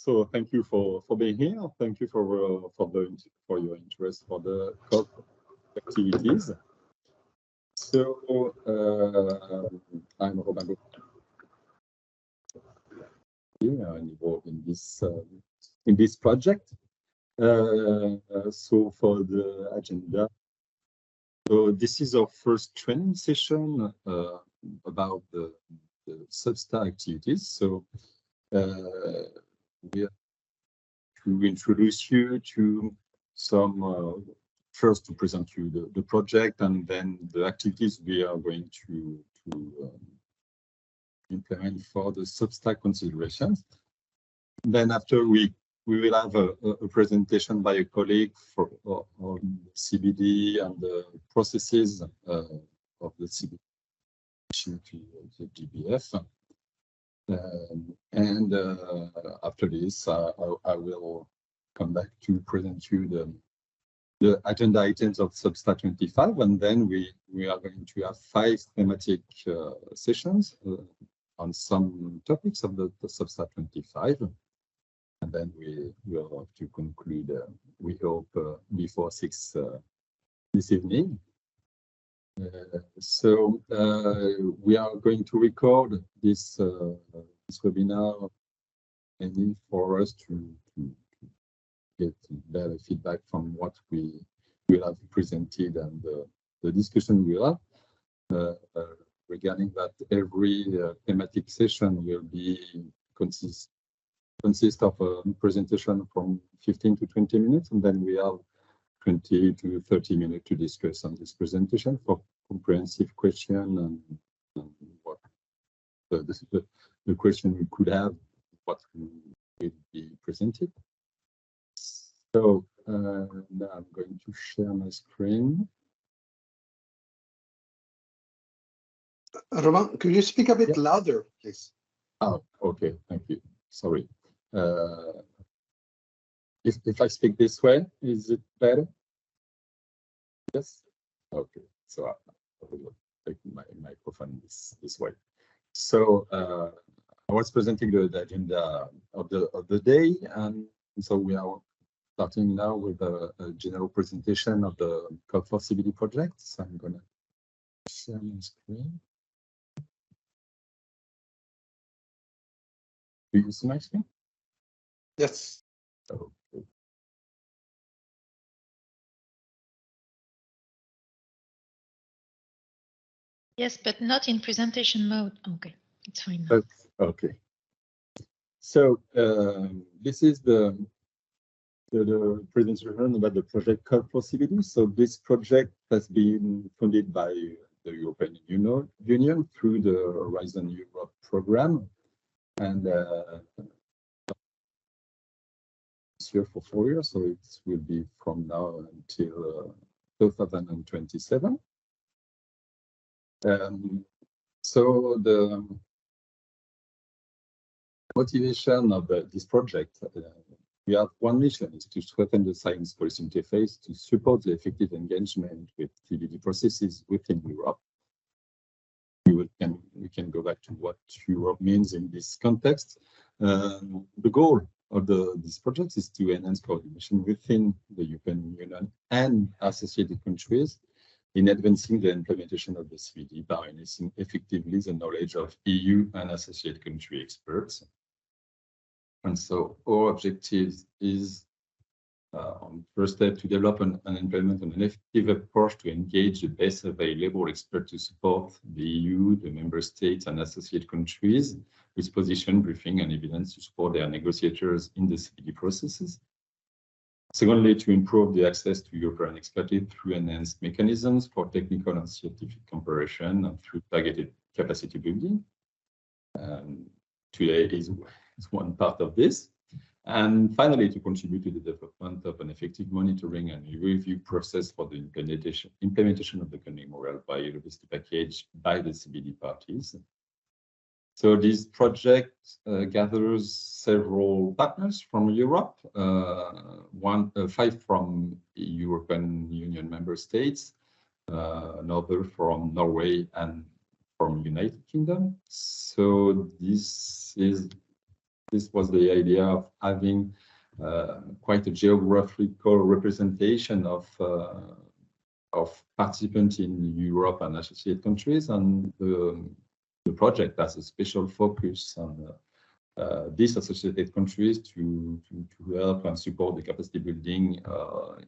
So thank you for being here. Thank you for your interest for the COP activities. So I'm Robin involved in this project. So for the agenda, so this is our first training session about the SBSTTA activities. So we are to introduce you to some first to present you the project and then the activities we are going to implement for the SBSTTA considerations. Then after we will have a presentation by a colleague on CBD and the processes of the CBD to the GBF. And after this, I will come back to present you the agenda items of SBSTTA-25, and then we are going to have 5 thematic sessions on some topics of the SBSTTA-25. And then we will have to conclude, we hope, before 6 this evening. So we are going to record this webinar, and for us to get better feedback from what we will have presented and the discussion we will have regarding that. Every thematic session will be consist of a presentation from 15 to 20 minutes, and then we have 20 to 30 minutes to discuss on this presentation for comprehensive question and what the question we could have, what will be presented. So now I'm going to share my screen. Roman, could you speak a bit louder, please? Oh, okay, thank you. Sorry. If I speak this way, is it better? Yes. Okay. So I will take my microphone this way. So I was presenting the agenda of the day, and so we are starting now with a general presentation of the COP4CBD project. So I'm going to share my screen. Do you see my screen? Yes. Okay. Yes, but not in presentation mode. Okay, it's fine now. Okay. So this is the presentation about the project COP4CBD. So this project has been funded by the European Union through the Horizon Europe program, and this year for 4 years, so it will be from now until 2027. So the motivation of this project, we have one mission, is to strengthen the science policy interface to support the effective engagement with CBD processes within Europe. We can go back to what Europe means in this context. The goal of this project is to enhance coordination within the European Union and associated countries in advancing the implementation of the CBD by harnessing effectively the knowledge of EU and associated country experts. And so our objective is, on first step, to develop and implement an effective approach to engage the best available experts to support the EU, the member states, and associated countries with position briefing and evidence to support their negotiators in the CBD processes. Secondly, to improve the access to European expertise through enhanced mechanisms for technical and scientific comparison and through targeted capacity building. Today is one part of this. And finally, to contribute to the development of an effective monitoring and review process for the implementation of the Connemara biodiversity package by the CBD parties. So this project gathers several partners from Europe, 5 from European Union member states, another from Norway and from United Kingdom. So this is this was the idea of having quite a geographical representation of participants in Europe and associated countries, and the project has a special focus on these associated countries to help and support the capacity building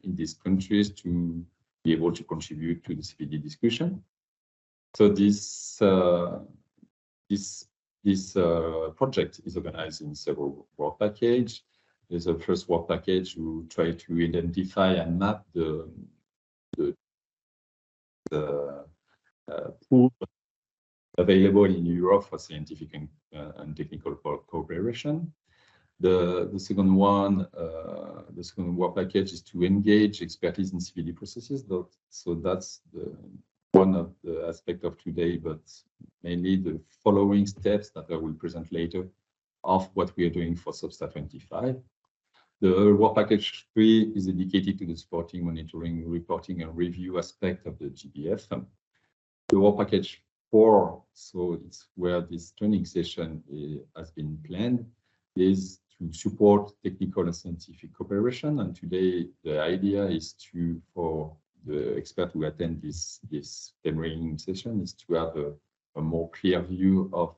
in these countries to be able to contribute to the CBD discussion. So this project is organized in several work packages. There's a first work package to try to identify and map the pool available in Europe for scientific and technical cooperation. The second one, the second work package is to engage expertise in CBD processes. So that's one of the aspects of today, but mainly the following steps that I will present later of what we are doing for SBSTTA-25. The work package 3 is dedicated to the supporting, monitoring, reporting, and review aspect of the GBF. The work package 4, so it's where this training session has been planned, is to support technical and scientific cooperation. And today, the idea is for the expert who attend this training session is to have a more clear view of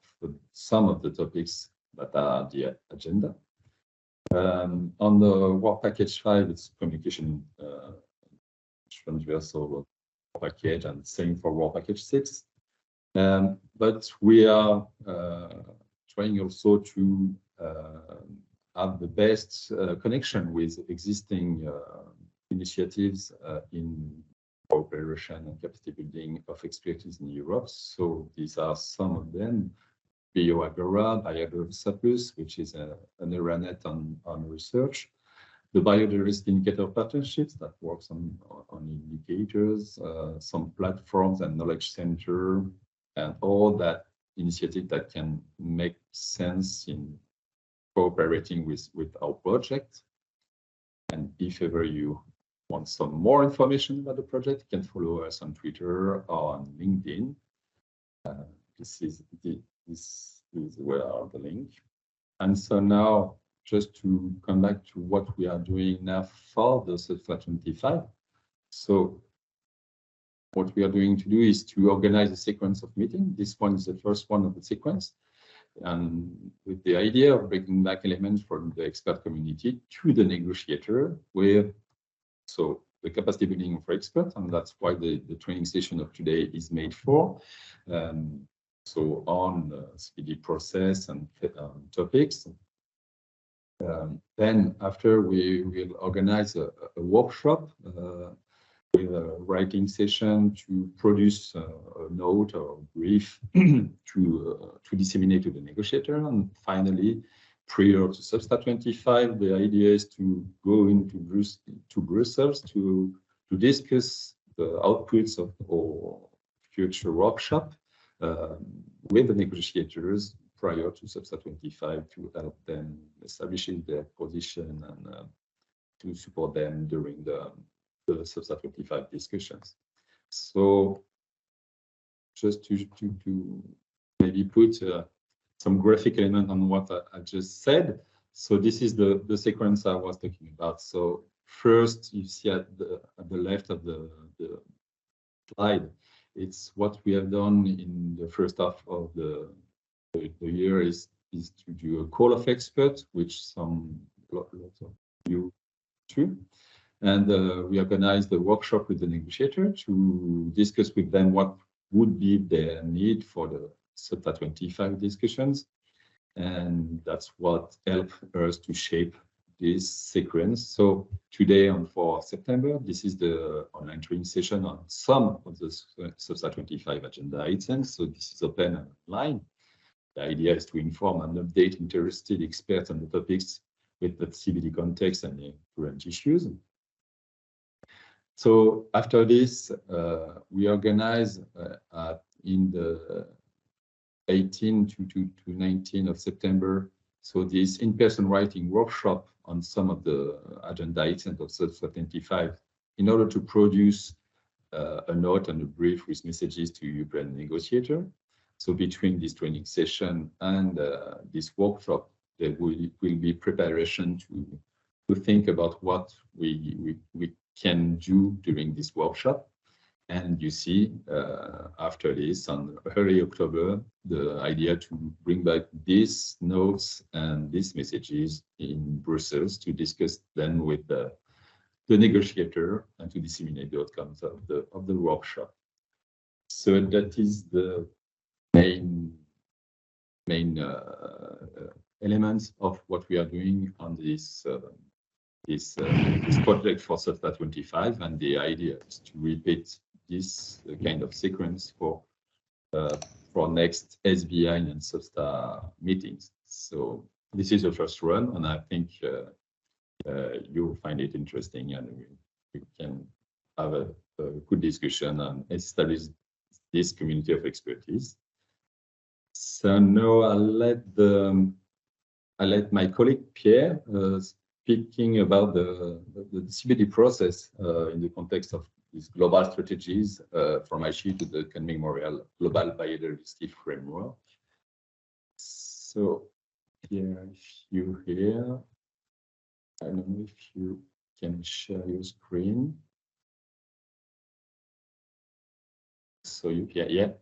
some of the topics that are the agenda. On the work package 5, it's communication transversal package, and same for work package 6. But we are trying also to have the best connection with existing initiatives in cooperation and capacity building of expertise in Europe. So these are some of them: BioAgora, Biodiversity, which is an area on research, the Biodiversity Indicator Partnerships that works on indicators, some platforms and knowledge center, and all that initiative that can make sense in cooperating with our project. And if ever you want some more information about the project, you can follow us on Twitter or on LinkedIn. This is where are the link. And so now, just to come back to what we are doing now for the SBSTTA-25. So what we are going to do is to organize a sequence of meetings. This one is the first one of the sequence, and with the idea of bringing back elements from the expert community to the negotiator, so the capacity building for experts, and that's why the training session of today is made for. So on the CBD process and topics. Then after we will organize a workshop with a writing session to produce a note or brief to disseminate to the negotiator. And finally, prior to SBSTTA-25, the idea is to go into Brussels to discuss the outputs of our future workshop with the negotiators prior to SBSTTA-25 to help them establishing their position and to support them during the SBSTTA-25 discussions. So just to maybe put some graphic element on what I just said. So this is the sequence I was talking about. So first, you see at the left of the slide, it's what we have done in the first half of the year is to do a call of experts, which lots of you do. And we organized the workshop with the negotiator to discuss with them what would be their need for the SBSTTA-25 discussions. And that's what helped us to shape this sequence. So today on 4 September, this is the online training session on some of the SBSTTA-25 agenda items. So this is open and online. The idea is to inform and update interested experts on the topics with the CBD context and the current issues. So after this, we organize in the 18 to 19 of September, so this in-person writing workshop on some of the agenda items of SBSTTA-25 in order to produce a note and a brief with messages to European negotiator. So between this training session and this workshop, there will be preparation to think about what we can do during this workshop. And you see, after this, on early October, the idea to bring back these notes and these messages in Brussels to discuss them with the negotiator and to disseminate the outcomes of the workshop. So that is the main elements of what we are doing on this project for SBSTTA-25, and the idea is to repeat this kind of sequence for next SBI and SBSTA meetings. So this is the first run, and I think you'll find it interesting, and we can have a good discussion and establish this community of expertise. So now I'll let my colleague Pierre speaking about the CBD process in the context of these global strategies from Aichi to the Cannes Memorial Global Biodiversity Framework. So here, if you hear, I don't know if you can share your screen. So you hear, yeah.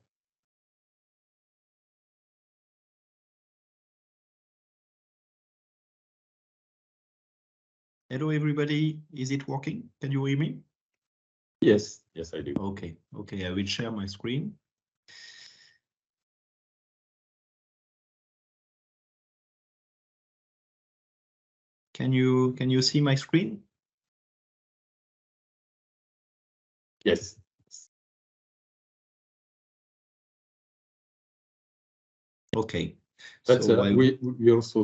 Hello, everybody. Is it working? Can you hear me? Yes, yes, I do. Okay, okay. I will share my screen. Can you see my screen? Yes. Okay. But so we also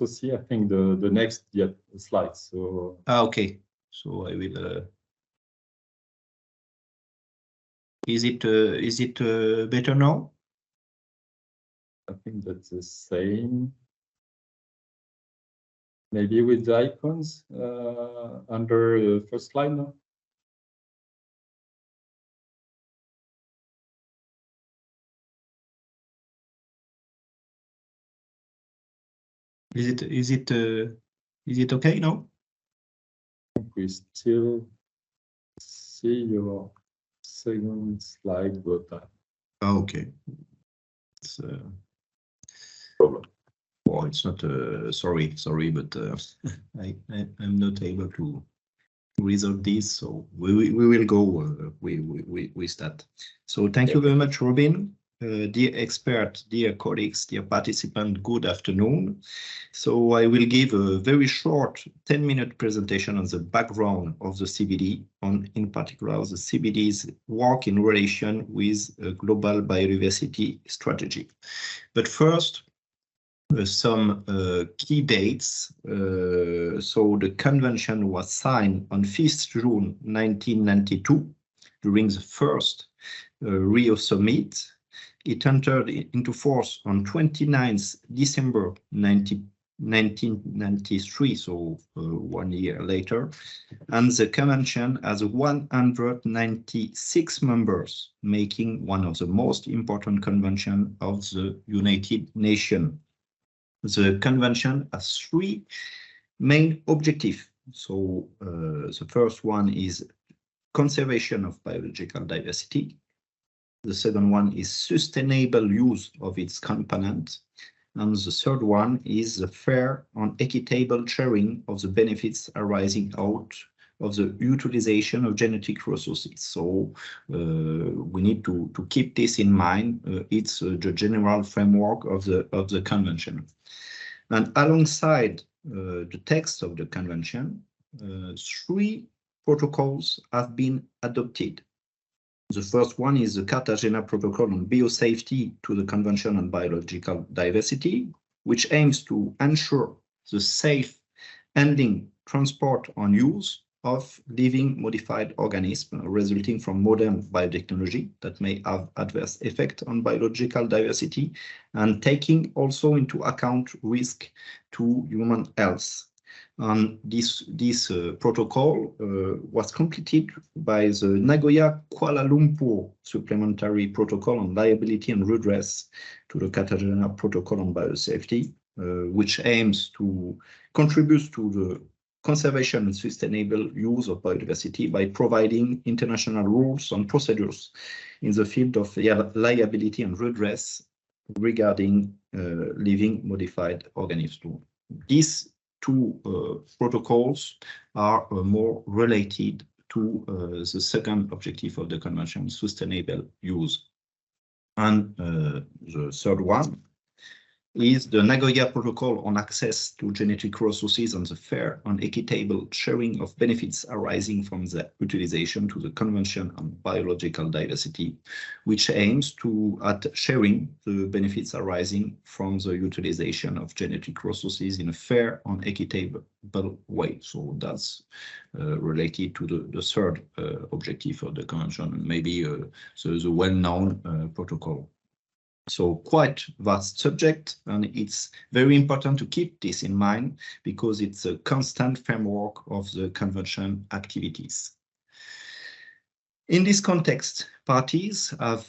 see, I think, the next slide. So okay. So I will. Is it better now? I think that's the same. Maybe with the icons under the first slide now. Is it okay now? I think we still see your second slide, but Okay. It's problem. well, it's not sorry, but I'm not able to resolve this, so we will go with that. So thank you very much, Robin. Dear expert, dear colleagues, dear participant, good afternoon. So I will give a very short 10-minute presentation on the background of the CBD, in particular the CBD's work in relation with a global biodiversity strategy. But first, some key dates. So the convention was signed on 5th June 1992 during the first Rio summit. It entered into force on 29th December 1993, so 1 year later, and the convention has 196 members, making one of the most important conventions of the United Nations. The convention has 3 main objectives. So the first one is conservation of biological diversity. The second one is sustainable use of its components. And the third one is the fair and equitable sharing of the benefits arising out of the utilization of genetic resources. So we need to keep this in mind. It's the general framework of the convention. And alongside the text of the convention, 3 protocols have been adopted. The first one is the Cartagena Protocol on Biosafety to the Convention on Biological Diversity, which aims to ensure the safe handling, transport, and use of living modified organisms resulting from modern biotechnology that may have adverse effect on biological diversity, and taking also into account risk to human health. This protocol was completed by the Nagoya Kuala Lumpur Supplementary Protocol on Liability and Redress to the Cartagena Protocol on Biosafety, which aims to contribute to the conservation and sustainable use of biodiversity by providing international rules and procedures in the field of liability and redress regarding living modified organisms. These two protocols are more related to the second objective of the Convention, sustainable use. And the third one is the Nagoya Protocol on access to genetic resources and the fair and equitable sharing of benefits arising from the utilization to the Convention on Biological Diversity, which aims at sharing the benefits arising from the utilization of genetic resources in a fair and equitable way. So that's related to the third objective of the Convention, and maybe the well-known protocol. So quite vast subject, and it's very important to keep this in mind because it's a constant framework of the Convention activities. In this context, parties have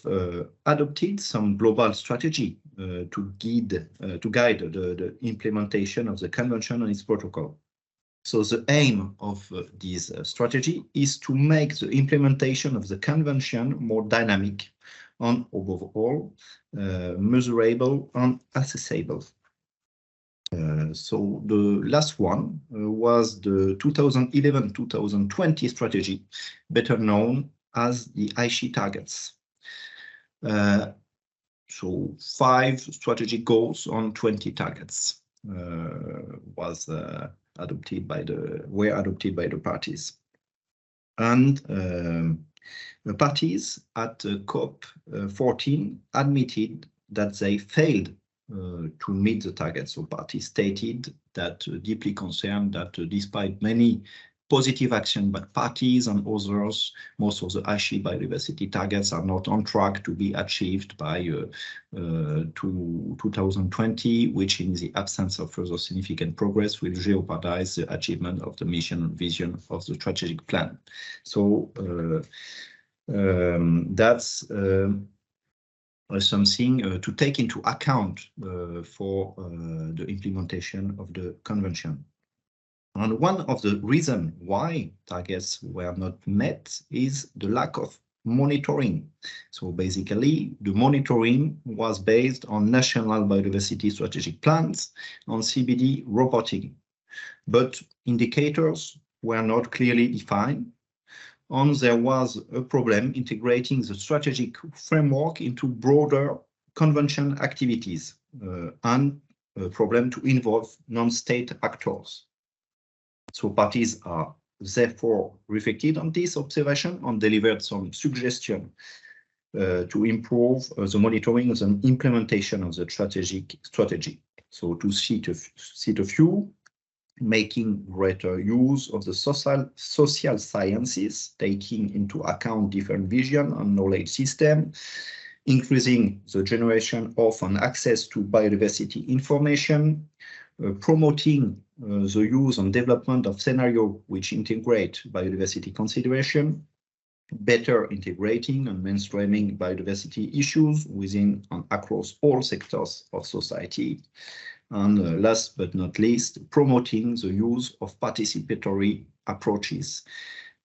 adopted some global strategy to guide the implementation of the Convention and its protocol. So the aim of this strategy is to make the implementation of the Convention more dynamic and above all, measurable and accessible. So the last one was the 2011-2020 strategy, better known as the Aichi targets. So 5 strategic goals on 20 targets were adopted by the parties. And the parties at COP14 admitted that they failed to meet the targets. So parties stated that deeply concerned that despite many positive action by parties and others, most of the Aichi biodiversity targets are not on track to be achieved by 2020, which in the absence of further significant progress will jeopardize the achievement of the mission and vision of the strategic plan. So that's something to take into account for the implementation of the Convention. And one of the reasons why targets were not met is the lack of monitoring. So basically, the monitoring was based on national biodiversity strategic plans on CBD reporting, but indicators were not clearly defined. And there was a problem integrating the strategic framework into broader Convention activities and a problem to involve non-state actors. So parties are therefore reflected on this observation and delivered some suggestions to improve the monitoring and implementation of the strategy. So to cite a few, making greater use of the social sciences, taking into account different vision and knowledge system, increasing the generation of and access to biodiversity information, promoting the use and development of scenarios which integrate biodiversity consideration, better integrating and mainstreaming biodiversity issues within and across all sectors of society, and last but not least, promoting the use of participatory approaches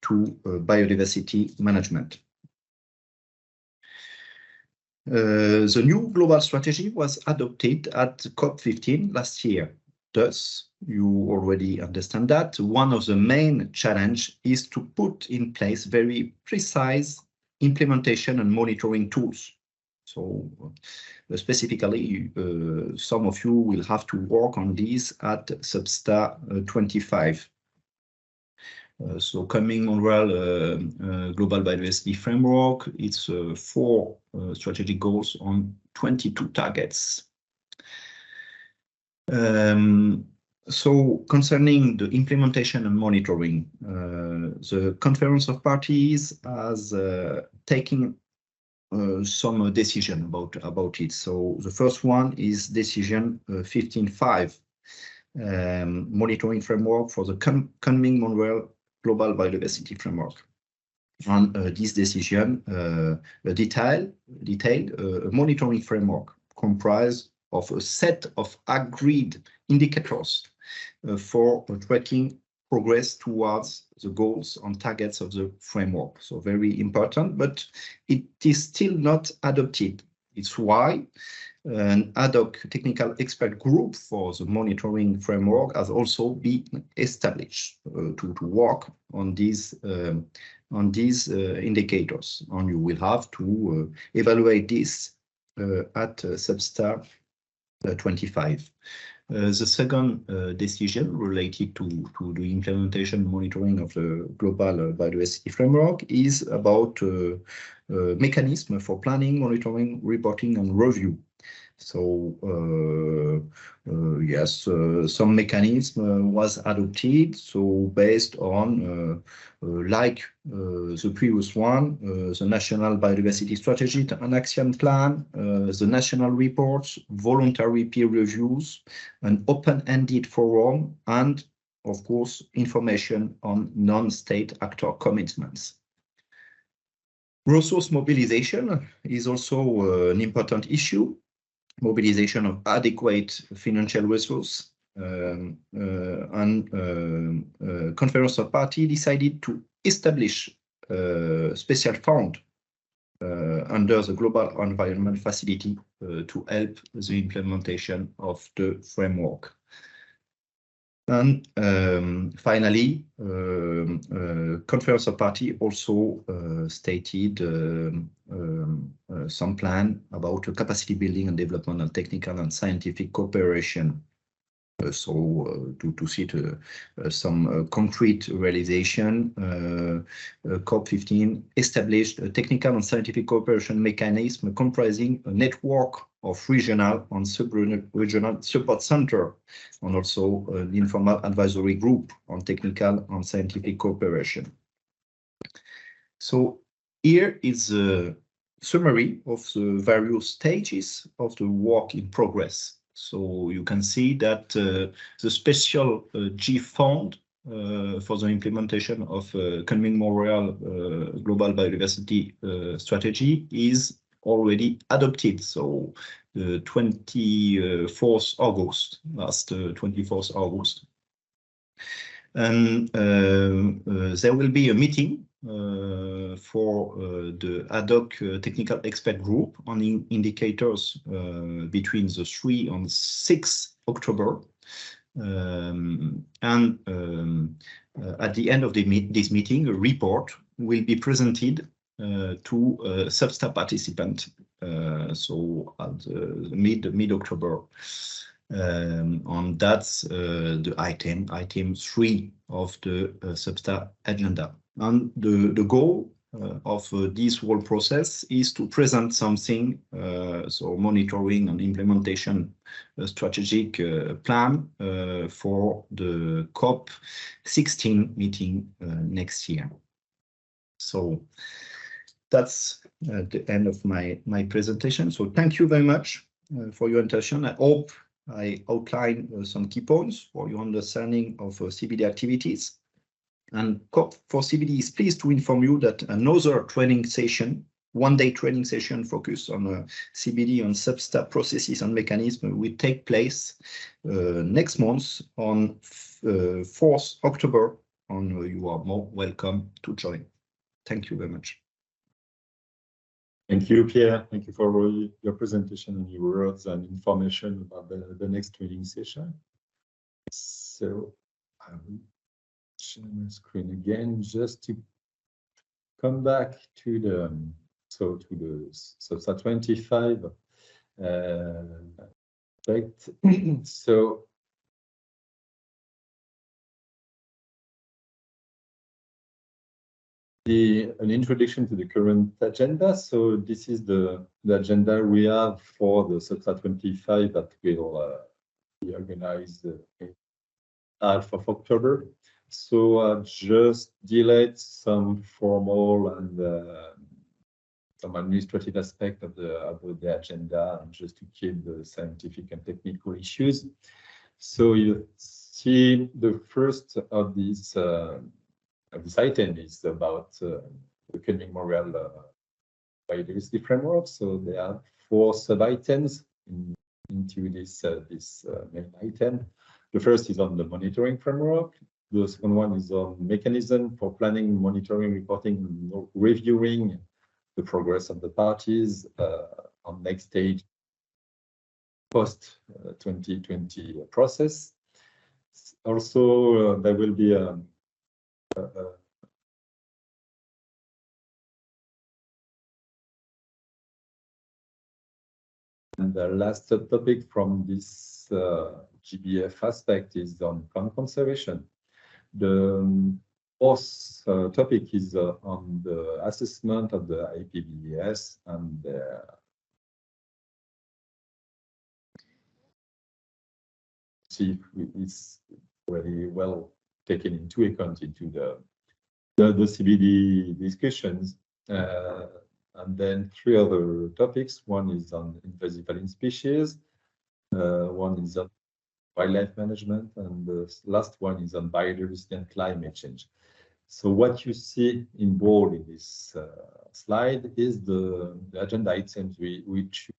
to biodiversity management. The new global strategy was adopted at COP15 last year. Thus, you already understand that one of the main challenges is to put in place very precise implementation and monitoring tools. So specifically, some of you will have to work on this at SBSTTA-25. So coming Monreal Global Biodiversity Framework, it's 4 strategic goals on 22 targets. So concerning the implementation and monitoring, the Conference of Parties has taken some decision about it. So the first one is decision 15.5, monitoring framework for the coming Monreal Global Biodiversity Framework. And this decision detailed a monitoring framework comprised of a set of agreed indicators for tracking progress towards the goals and targets of the framework. So very important, but it is still not adopted. It's why an ad hoc technical expert group for the monitoring framework has also been established to work on these indicators, and you will have to evaluate this at SBSTTA-25. The second decision related to the implementation monitoring of the global biodiversity framework is about mechanism for planning, monitoring, reporting, and review. So yes, some mechanism was adopted. So based on like the previous one, the National Biodiversity Strategy and Action Plan, the national reports, voluntary peer reviews, an open-ended forum, and of course information on non-state actor commitments. Resource mobilization is also an important issue. Mobilization of adequate financial resource, and conference of party decided to establish a special fund under the Global Environment Facility to help the implementation of the framework. And finally, conference of party also stated some plan about capacity building and development and technical and scientific cooperation. To see some concrete realization, COP15 established a technical and scientific cooperation mechanism comprising a network of regional and sub-regional support center, and also an informal advisory group on technical and scientific cooperation. So here is a summary of the various stages of the work in progress. So you can see that the special G fund for the implementation of Kunming-Montreal Global Biodiversity Strategy is already adopted. So the 24th August, last 24th August. And there will be a meeting for the ad hoc technical expert group on indicators between the 3 and 6 October. At the end of this meeting, a report will be presented to SBSTTA participant. So at mid-October. And that's the item 3 of the SBSTTA agenda. And the goal of this whole process is to present something, so monitoring and implementation strategic plan for the COP16 meeting next year. So that's the end of my presentation. So thank you very much for your attention. I hope I outlined some key points for your understanding of CBD activities. And COP for CBD is pleased to inform you that another training session, one-day training session focused on CBD and SBSTTA processes and mechanisms will take place next month on 4th October, and you are more welcome to join. Thank you very much. Thank you, Pierre. Thank you for your presentation and your words and information about the next training session. So I will share my screen again just to come back to the SBSTTA-25 aspect. So an introduction to the current agenda. So this is the agenda we have for the SBSTTA-25 that will be organized half of October. So I've just delayed some formal and some administrative aspect of the agenda, and just to keep the scientific and technical issues. So you see the first of these. This item is about the Kunming-Montreal biodiversity framework. So there are 4 sub-items in into this main item. The first is on the monitoring framework. The second one is on mechanism for planning, monitoring, reporting, reviewing the progress of the parties on next stage post 2020 process. Also, there will be and the last topic from this GBF aspect is on plant conservation. The fourth topic is on the assessment of the IPBES and see if it's very well taken into account into the CBD discussions. And then three other topics. One is on invasive alien species, one is on wildlife management, and the last one is on biodiversity and climate change. So what you see in bold in this slide is the agenda items which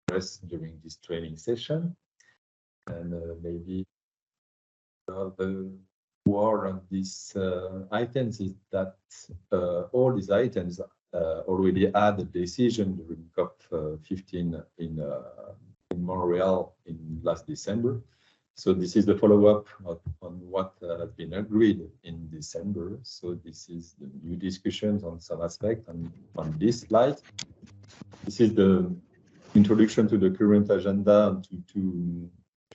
address during this training session. And maybe the word on these items is that all these items already had a decision during COP15 in Montreal in last December. So this is the follow-up on what has been agreed in December. So this is the new discussions on some aspect on this slide. This is the introduction to the current agenda and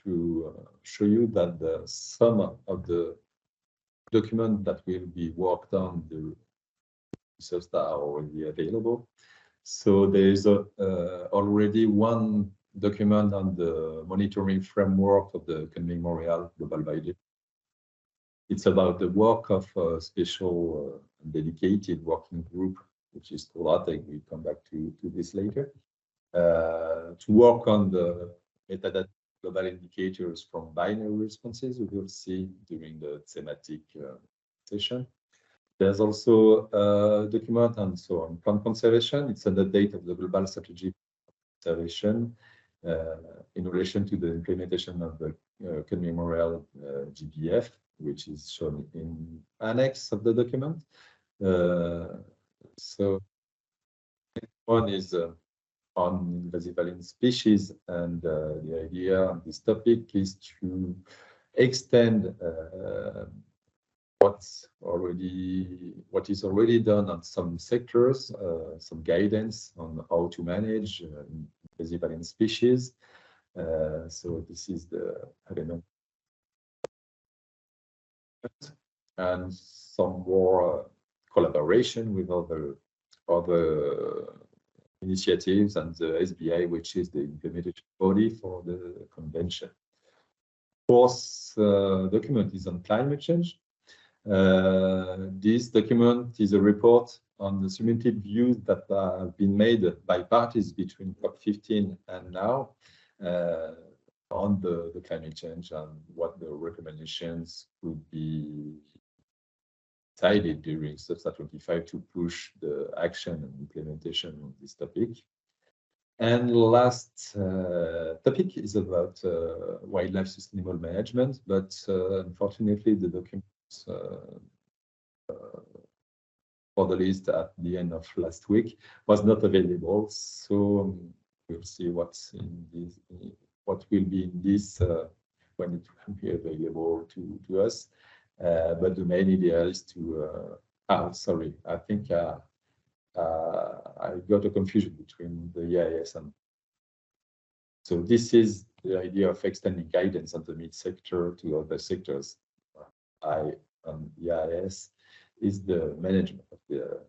to show you that some of the documents that will be worked on, the research that are already available. So there is already one document on the monitoring framework of the Kunming Montreal Global Biodiversity. It's about the work of a special dedicated working group, which is called ATEC. We'll come back to this later, to work on the metadata global indicators from binary responses. We will see during the thematic session. There's also a document on plant conservation. It's an update of the global strategy conservation in relation to the implementation of the Kunming Montreal GBF, which is shown in annex of the document. So one is on invasive alien species, and the idea of this topic is to extend what is already done on some sectors, some guidance on how to manage invasive alien species. So this is the element, and some more collaboration with other initiatives and the SBI, which is the implementation body for the convention. Fourth document is on climate change. This document is a report on the cumulative views that have been made by parties between COP15 and now on the climate change and what the recommendations could be decided during SBSTTA-25 to push the action and implementation of this topic. And last topic is about wildlife sustainable management, but unfortunately the documents for the list at the end of last week was not available. So we'll see what's in this, what will be in this when it will be available to us. But the main idea is to, sorry, I think I got a confusion between the EIS and. So this is the idea of extending guidance on the meat sector to other sectors. EIS is the management of the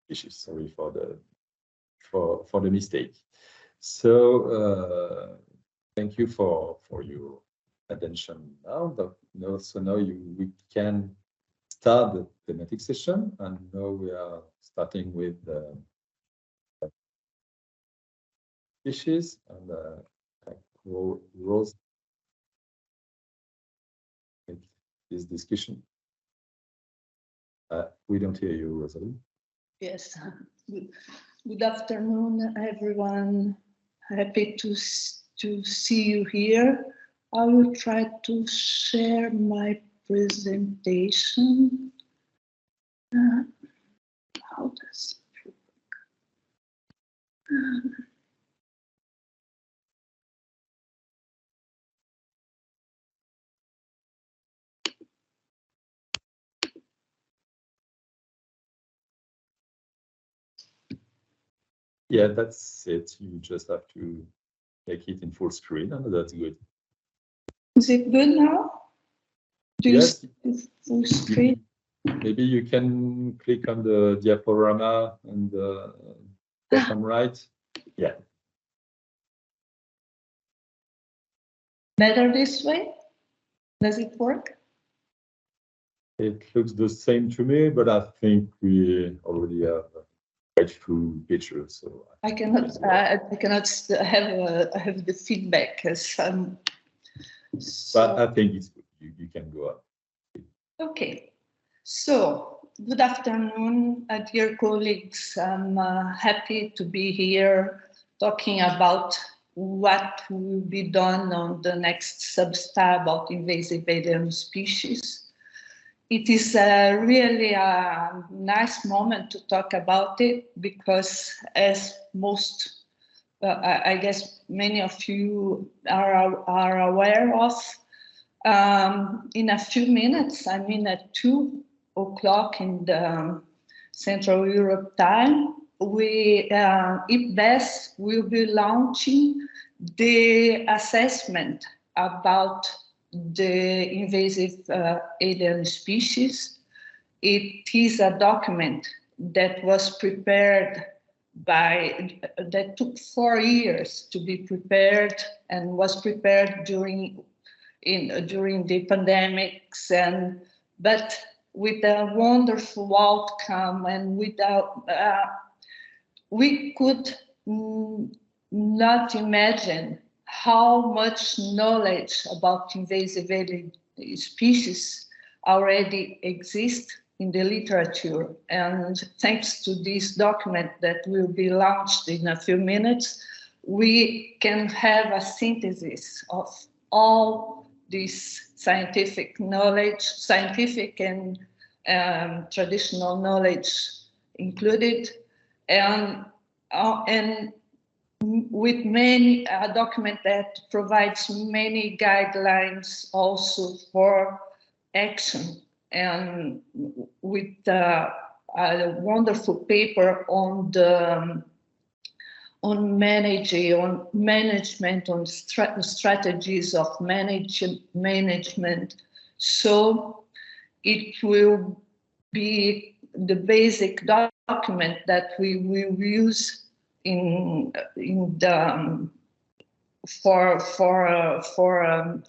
issues. Sorry for the mistake. So thank you for your attention now. So now we can start the thematic session, and now we are starting with the species and Rose this discussion. We don't hear you, Rosalie. Yes. Good afternoon, everyone. Happy to to see you here. I will try to share my presentation. How does it work? Yeah, that's it. You just have to make it in full screen, and that's good. Is it good now? Do Yes. you see full screen? Maybe you can click on the diaporama and the bottom right. Yeah. Better this way? Does it work? It looks the same to me, but I think we already have quite few pictures, so I cannot have the feedback as but I think it's good. You can go up. Okay, so good afternoon, dear colleagues. I'm happy to be here talking about what will be done on the next substar about invasive alien species. It is really a nice moment to talk about it because, as most, I guess many of you are aware of, in a few minutes, I mean at 2 o'clock in the Central Europe time, we, SBST will be launching the assessment about the invasive alien species. It is a document that was prepared that took 4 years to be prepared and was prepared during the pandemics, but with a wonderful outcome, and without we could not imagine how much knowledge about invasive alien species already exists in the literature. And thanks to this document that will be launched in a few minutes, we can have a synthesis of all this scientific knowledge, scientific and traditional knowledge included, and with many document that provides many guidelines also for action, and with a wonderful paper on the management, on strategies of management. So it will be the basic document that we will use for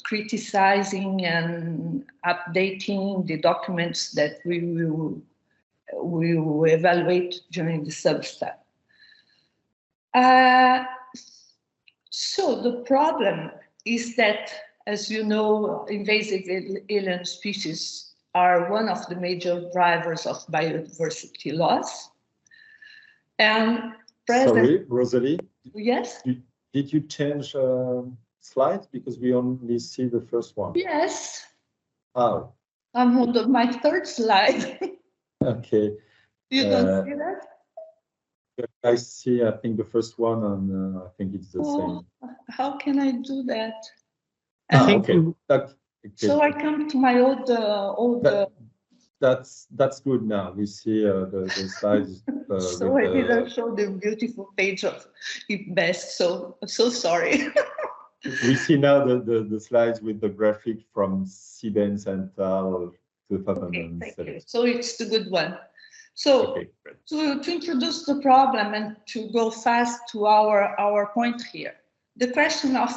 criticizing and updating the documents that we will evaluate during the substat. So the problem is that, as you know, invasive alien species are one of the major drivers of biodiversity loss. And sorry, Rosalie. Yes. Did you change slides because we only see the first one? Yes. Oh. I'm on my third slide. Okay. You don't see that? I see. I think the first one, and I think it's the same. How can I do that? Okay. So I come to my old. That's good now. We see the slides. So I didn't show the beautiful page of SBST. So I'm so sorry. We see now the slides with the graphic from Sibens and Tal 2007. Okay, thank you. So it's the good one. So okay, to introduce the problem and to go fast to our point here, the question of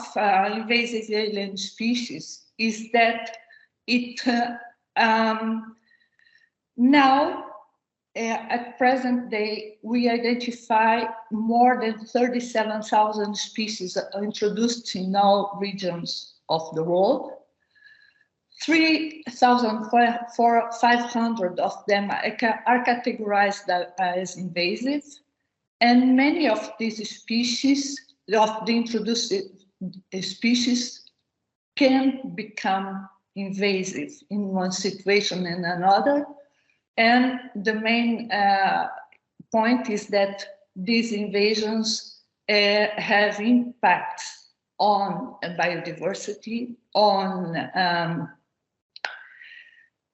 invasive alien species is that it now at present day we identify more than 37,000 species introduced in all regions of the world. 3,500 of them are categorized as invasive, and many of these species, of the introduced species can become invasive in one situation and another. And the main point is that these invasions have impacts on biodiversity, on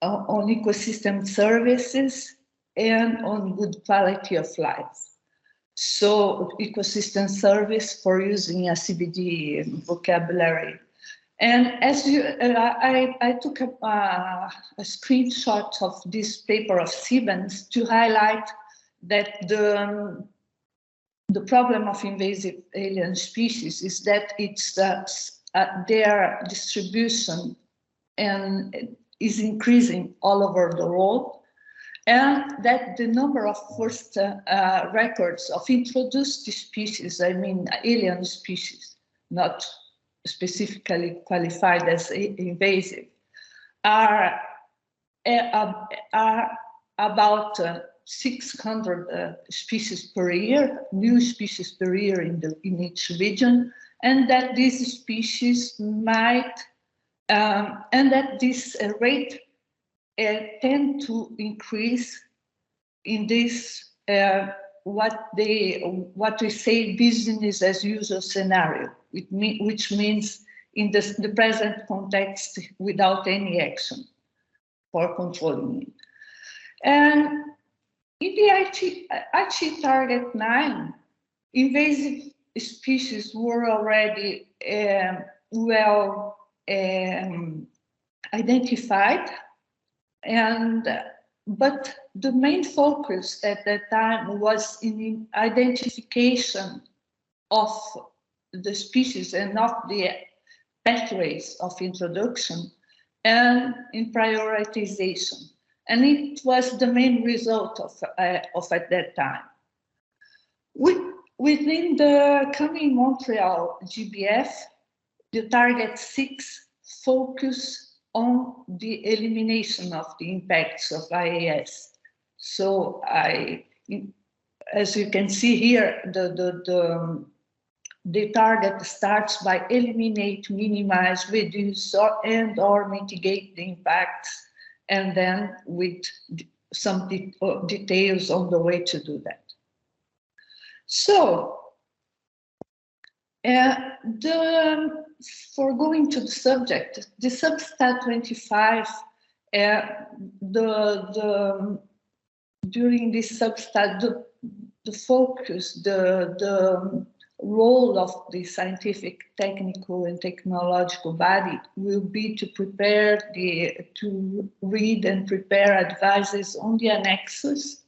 ecosystem services, and on good quality of life. So ecosystem service, for using a CBD vocabulary. And as you, I took a screenshot of this paper of Siebens to highlight that the problem of invasive alien species is that it's their distribution and is increasing all over the world, and that the number of first records of introduced species, I mean alien species, not specifically qualified as invasive, are about 600 species per year, new species per year in each region, and that these species might, and that this rate tend to increase in this what we say business as usual scenario, which means in the present context without any action for controlling it. And in the Aichi Target 9, invasive species were already well identified, but the main focus at that time was in identification of the species and not the pathways of introduction, and in prioritization. And it was the main result of at that time. Within the coming Montreal GBF, the Target 6 focus on the elimination of the impacts of IAS. So as you can see here, the target starts by eliminate, minimize, reduce, or mitigate the impacts, and then with some details on the way to do that. So, for going to the subject, the SBSTTA-25, during this SBSTTA, the focus, the role of the scientific, technical, and technological body will be to prepare to read and prepare advices on the annexes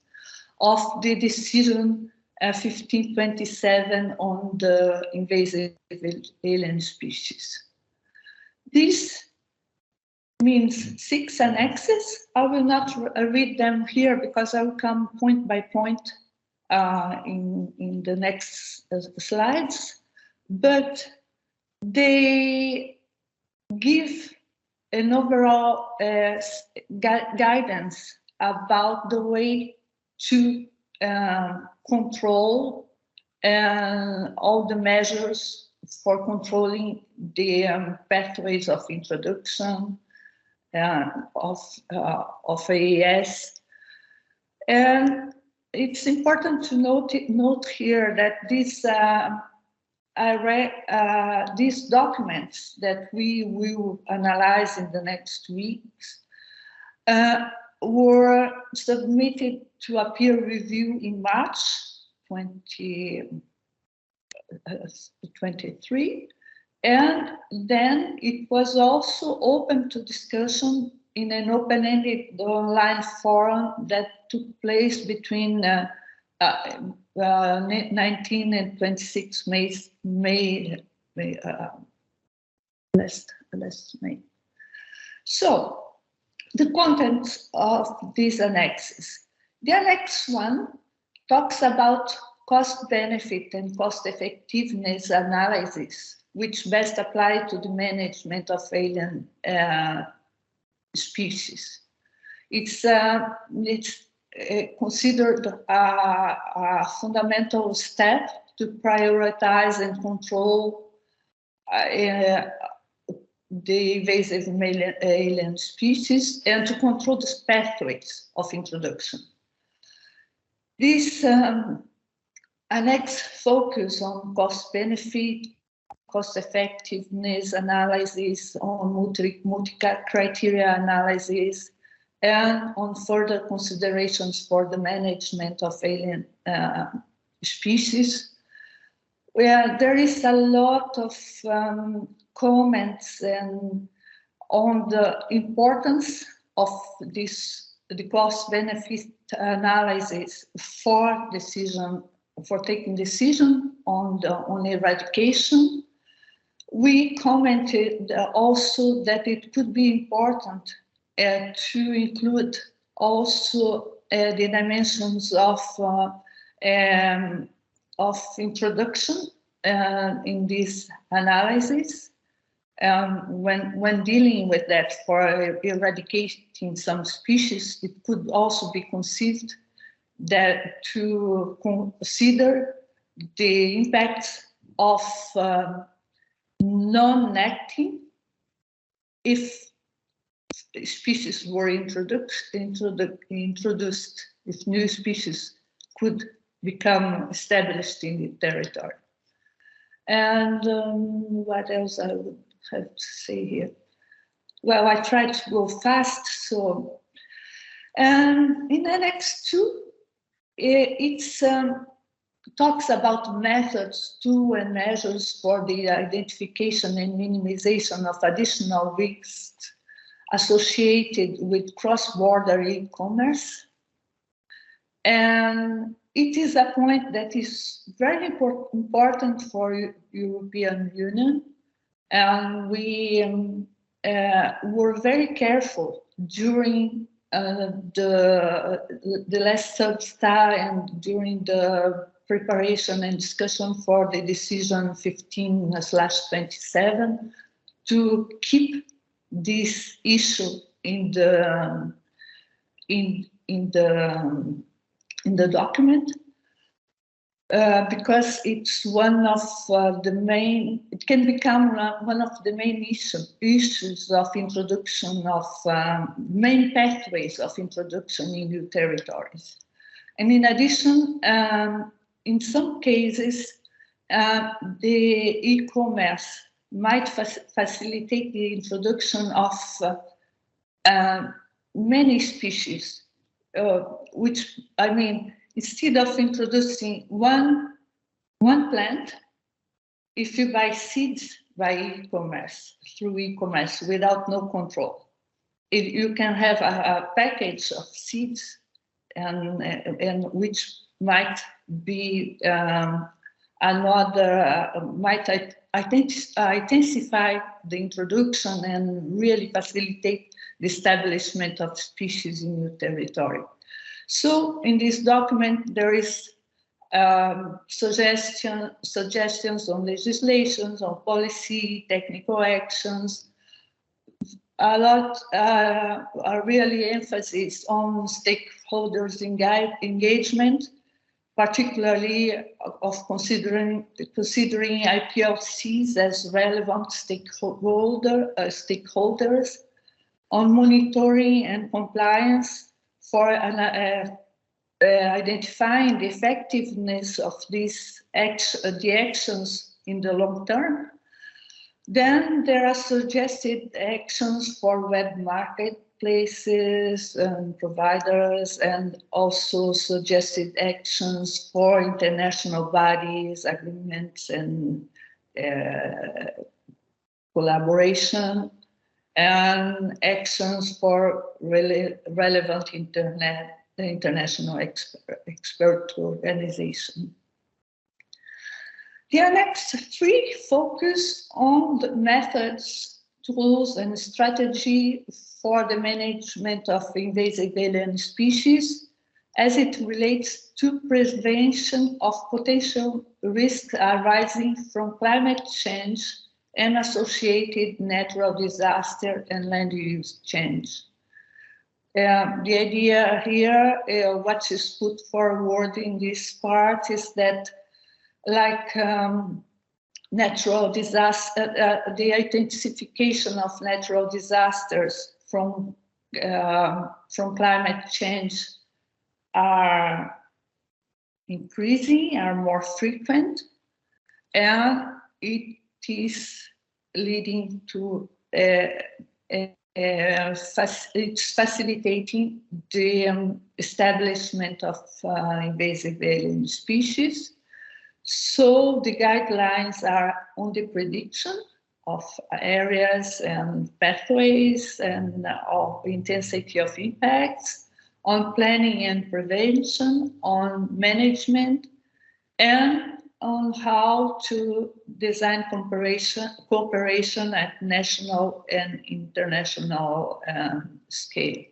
of the decision 1527 on the invasive alien species. This means 6 annexes. I will not read them here because I will come point by point in the next slides, but they give an overall guidance about the way to control all the measures for controlling the pathways of introduction of AES. And it's important to note here that these documents that we will analyze in the next weeks were submitted to a peer review in March 2023, and then it was also open to discussion in an open-ended online forum that took place between 19 and 26 May last May. So, the contents of these annexes. The Annex 1 talks about cost-benefit and cost-effectiveness analysis, which best apply to the management of alien species. It's considered a fundamental step to prioritize and control the invasive alien species and to control the pathways of introduction. This annex focus on cost-benefit, cost-effectiveness analysis, on multi-criteria analysis, and on further considerations for the management of alien species, where there is a lot of comments and on the importance of the cost-benefit analysis for taking decision on eradication. We commented also that it could be important to include also the dimensions of introduction in this analysis when dealing with that. For eradicating some species, it could also be conceived that to consider the impact of non-acting if species were introduced, if new species could become established in the territory. And what else I would have to say here? Well, I tried to go fast, so in Annex 2, it talks about methods to and measures for the identification and minimization of additional risks associated with cross-border e-commerce. And it is a point that is very important for European Union. And we were very careful during the last sub-star and during the preparation and discussion for the decision 15/27 to keep this issue in the document because it's one of the main. It can become one of the main issues of introduction of main pathways of introduction in new territories. And in addition, in some cases, the e-commerce might facilitate the introduction of many species, which, I mean, instead of introducing one plant, if you buy seeds by e-commerce, through e-commerce without no control, you can have a package of seeds and which might be might intensify the introduction and really facilitate the establishment of species in new territory. So in this document, there is suggestions on legislations, on policy, technical actions. A lot are really emphasis on stakeholders' engagement, particularly of considering IPLCs as relevant stakeholders, on monitoring and compliance for identifying the effectiveness of the actions in the long term. Then there are suggested actions for web marketplaces and providers, and also suggested actions for international bodies, agreements, and collaboration, and actions for relevant international expert organization. The Annex 3 focus on the methods, tools, and strategy for the management of invasive alien species as it relates to prevention of potential risks arising from climate change and associated natural disaster and land use change. The idea here, what is put forward in this part, is that like natural disaster, the identification of natural disasters from climate change are increasing, are more frequent, and it is leading to it's facilitating the establishment of invasive alien species. So the guidelines are on the prediction of areas and pathways and of intensity of impacts, on planning and prevention, on management, and on how to design cooperation at national and international scale.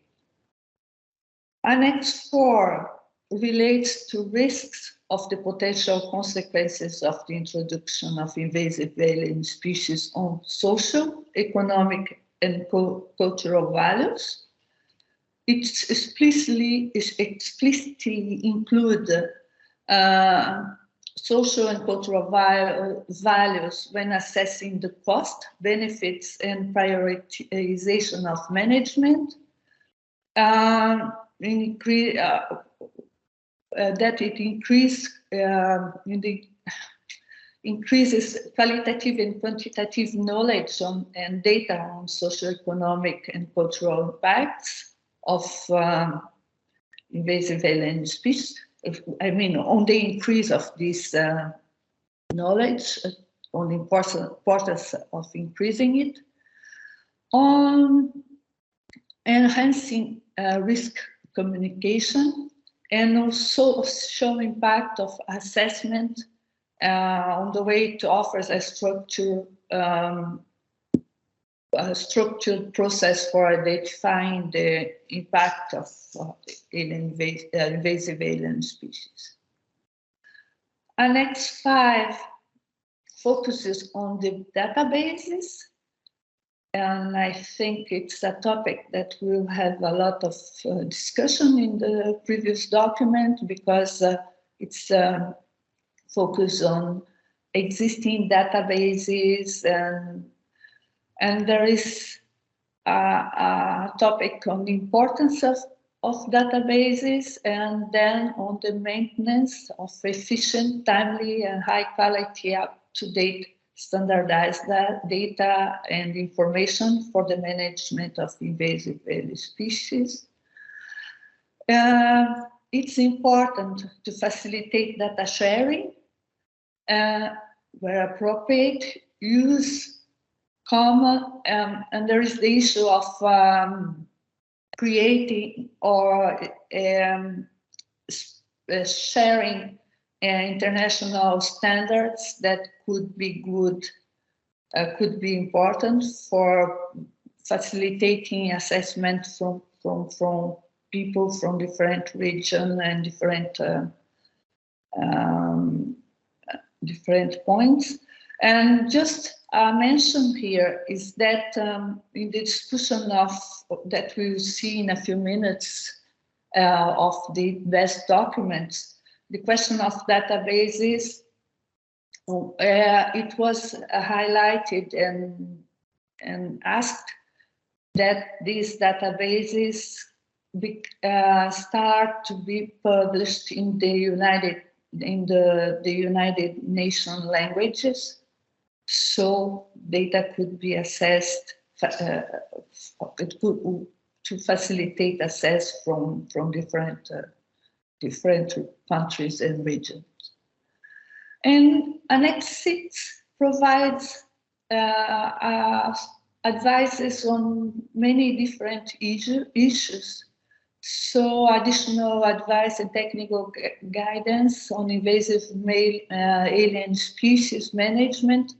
Annex 4 relates to risks of the potential consequences of the introduction of invasive alien species on social, economic, and cultural values. It explicitly include social and cultural values when assessing the cost, benefits, and prioritization of management. That it increases qualitative and quantitative knowledge on, and data on socioeconomic and cultural impacts of invasive alien species. I mean, on the increase of this knowledge, on the importance of increasing it, on enhancing risk communication, and also show impact of assessment on the way to offer a structured process for identifying the impact of invasive alien species. Annex 5 focuses on the databases, and I think it's a topic that we'll have a lot of discussion in the previous document, because it's focused on existing databases, and there is a topic on the importance of databases, and then on the maintenance of efficient, timely, and high quality, up-to-date standardized data and information for the management of invasive alien species. It's important to facilitate data sharing, where appropriate, use common, and there is the issue of creating or sharing international standards that could be good, could be important for facilitating assessment from people from different regions and different points. And just mention here is that in the discussion that we'll see in a few minutes of the best documents, the question of databases, it was highlighted and asked that these databases start to be published in the United Nations languages, so data could be assessed. It could to facilitate access from different countries and regions. And Annex 6 provides advices on many different issues. So additional advice and technical guidance on invasive alien species management.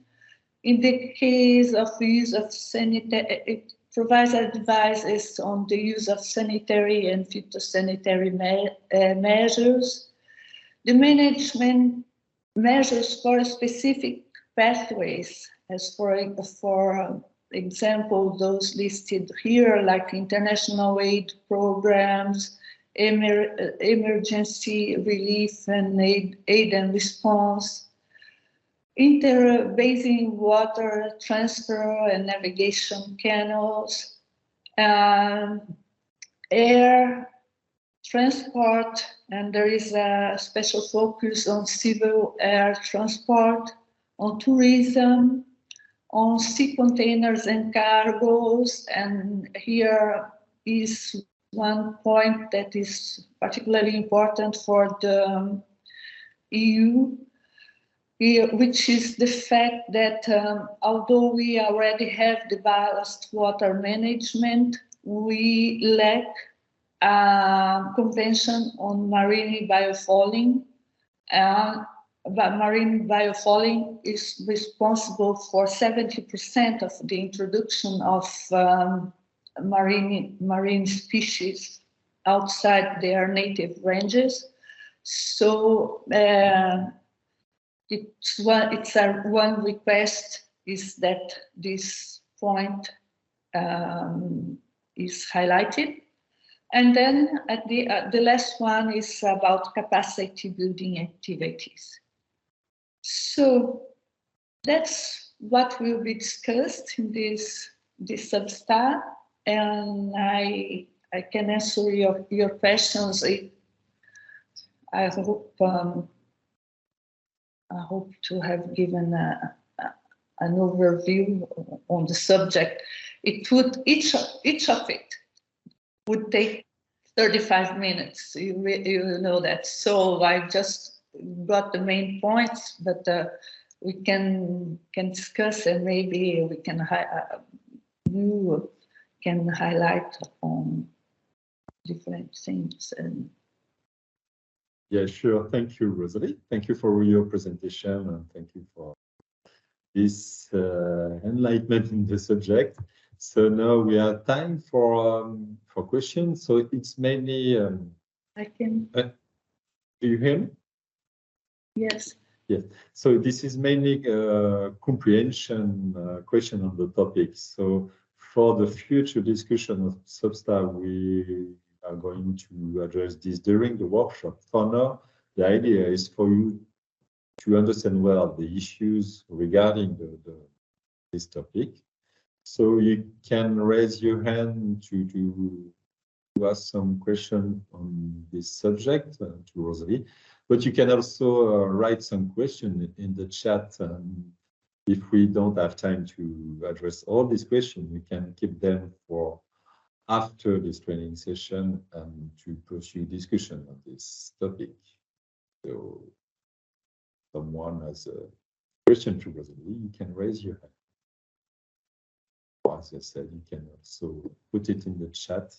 In the case of the use of sanitary, it provides advices on the use of sanitary and phytosanitary measures, the management measures for specific pathways, as for example, those listed here, like international aid programs, emergency relief and aid and response, interbasin water transfer and navigation canals, air transport, and there is a special focus on civil air transport, on tourism, on sea containers and cargoes. And here is one point that is particularly important for the EU, which is the fact that although we already have the ballast water management, we lack a convention on marine biofouling. But marine biofouling is responsible for 70% of the introduction of marine species outside their native ranges. So one request is that this point is highlighted. And then at the last one is about capacity building activities. So that's what will be discussed in this substar, and I can answer your questions. I hope to have given an overview on the subject. It would each of it would take 35 minutes. You know that. So I just got the main points, but we can discuss, and maybe we can you can highlight on different things. And yeah, sure. Thank you, Rosalie. Thank you for your presentation, and thank you for this enlightenment in the subject. So now we have time for questions. So it's mainly. I can. Do you hear me? Yes. Yes. So this is mainly a comprehension question on the topic. So for the future discussion of Substar, we are going to address this during the workshop. For now, the idea is for you to understand well the issues regarding this topic. So you can raise your hand to ask some question on this subject to Rosalie, but you can also write some question in the chat. If we don't have time to address all these questions, we can keep them for after this training session to pursue discussion on this topic. So someone has a question to Rosalie, you can raise your hand. As I said, you can also put it in the chat